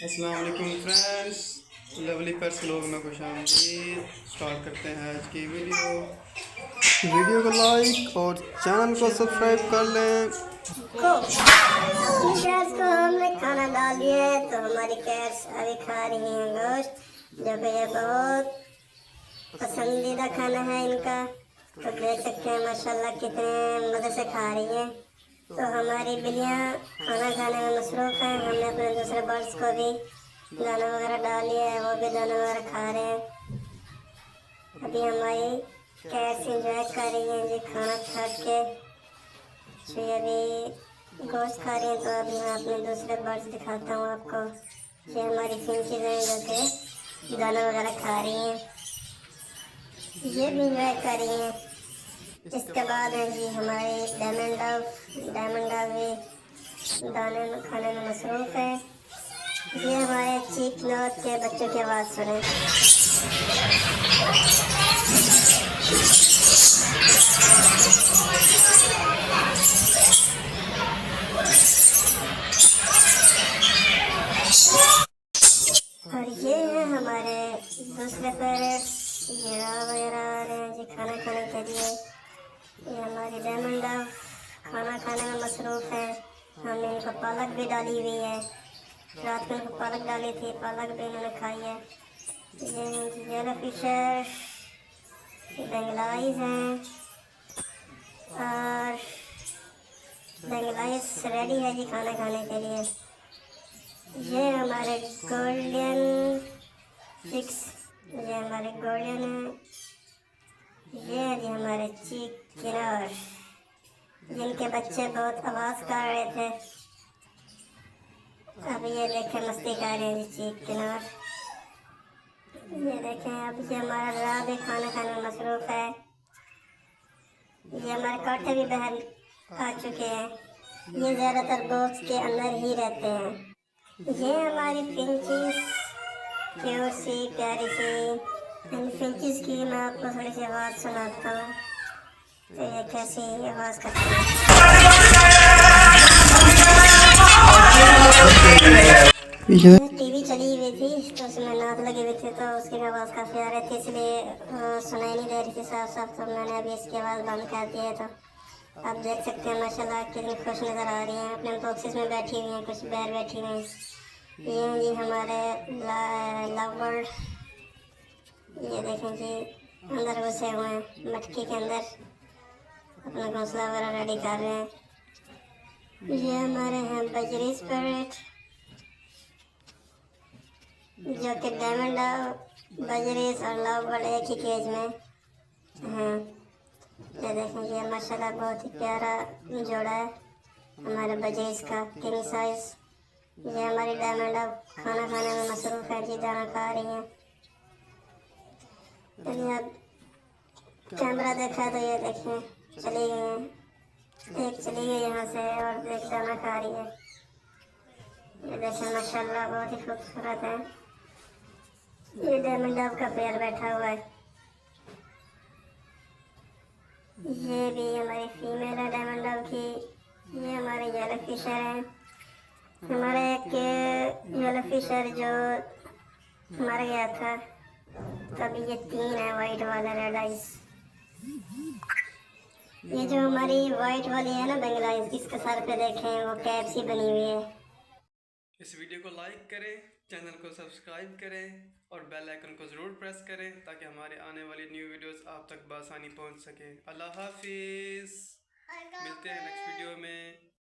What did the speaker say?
अस्सलाम वालेकुम friends, lovely purse लोग में खुशामदीद। स्टार्ट करते हैं आज की वीडियो को लाइक और चैनल को सब्सक्राइब कर लें। अपनी कैट्स को हमने खाना डाल दिया है तो हमारी कैट्स अभी खा रही हैं गोश्त, जो कि ये बहुत पसंदीदा खाना है इनका। तो देख सकते हैं माशाल्लाह कितने मज़े से खा रही हैं। तो हमारी बिल्लियाँ खाना खाने में मसरूफ़ हैं। हमने अपने दूसरे बर्ड्स को भी दाना वगैरह डाल लिया है, वो भी दाना वगैरह खा रहे हैं। अभी हमारी कैट्स इंजॉय कर रही हैं जी खाना खा के। तो अभी गोश्त खा रही हैं। तो अभी मैं अपने दूसरे बर्ड्स दिखाता हूँ आपको। ये हमारी फिंचेस हैं जो कि दाना वगैरह खा रही हैं, ये भी इंजॉय कर रही हैं। इसके बाद है जी हमारे डायमंड डव भी दाने खाने में मसरूफ़ है। ये हमारे चीक नॉट के बच्चों की आवाज़ सुने। और ये है हमारे दूसरे पेरेंट्स, ये वगैरह आ रहे हैं जी खाना खाने के लिए। ये हमारी डायमंड डव खाना खाने में मसरूफ़ है। हमने इनको पालक भी डाली हुई है, रात में इनको पालक डाली थी, पालक भी इन्होंने खाई है। ये येलो फिशर बेंगलाइज हैं और बेंगलाइज रेडी है जी खाना खाने के लिए। ये हमारे गोल्डन फिक्स, ये हमारे गोल्डन है। ये है जी हमारे चिकनर, जिनके बच्चे बहुत आवाज़ कर रहे थे। अब ये देखें मस्ती कर रहे हैं जी चिकनर। ये देखें अब ये हमारा रात भी खाना खाने में मसरूफ़ है। ये हमारे कांटे भी बाहर आ चुके हैं। ये ज़्यादातर बॉक्स के अंदर ही रहते हैं। ये हमारी फिंचेस क्यूट सी प्यारी सी। इन फिंचेस की मैं आपको थोड़ी सी आवाज़ सुनाता हूँ। तो ये कैसी आवाज़ करती है। टीवी चली हुई थी तो उसमें नाक लगी हुई थी, तो उसकी आवाज़ काफ़ी आ रही थी, इसलिए सुनाई नहीं दे रही थी साफ साफ। तो मैंने अभी इसकी आवाज़ बंद कर दी है। तो आप देख सकते हैं माशाल्लाह कितनी खुश नज़र आ रही हैं, अपने बॉक्सेस में बैठी हुई हैं, कुछ बाहर बैठी हुई हैं। ये हैं जी हमारे लव बर्ड। ये देखें जी अंदर घुसे हुए हैं मटकी के अंदर, अपना घोंसला वगैरह रेडी कर रहे हैं। ये हमारे हैं बजरी स्पिरिट, जो कि डायमंड बजरीस और लव बर्ड एक ही केज में हैं। ये देखें ये माशाल्लाह बहुत ही प्यारा जोड़ा है हमारे बजरीस का किंग साइज। ये हमारी डायमंड खाना खाने में मसरूफ़ है जी, दाना खा रही हैं। यदि आप कैमरा देखा तो ये देखें चली गई हैं, एक चली गई यहाँ से और एक दाना खा रही है। ये देखें माशाल्लाह बहुत ही खूबसूरत है। ये डायमंड डव का पेयर बैठा हुआ है। ये भी हमारी फीमेल है डायमंड डव की। ये हमारे येलो फिशर हैं। हमारा एक येलो फिशर जो मर गया था, तो अभी ये 3 है वाइट वाला रेड आइस। ये जो हमारी वाइट वाली है ना बेंगलाइज, इसके सर पे देखें वो कैप सी बनी हुई है। इस वीडियो को लाइक करें, चैनल को सब्सक्राइब करें और बेल आइकन को ज़रूर प्रेस करें ताकि हमारे आने वाली न्यू वीडियोस आप तक बआसानी पहुंच सके। अल्लाह हाफिज़, मिलते हैं नेक्स्ट वीडियो में।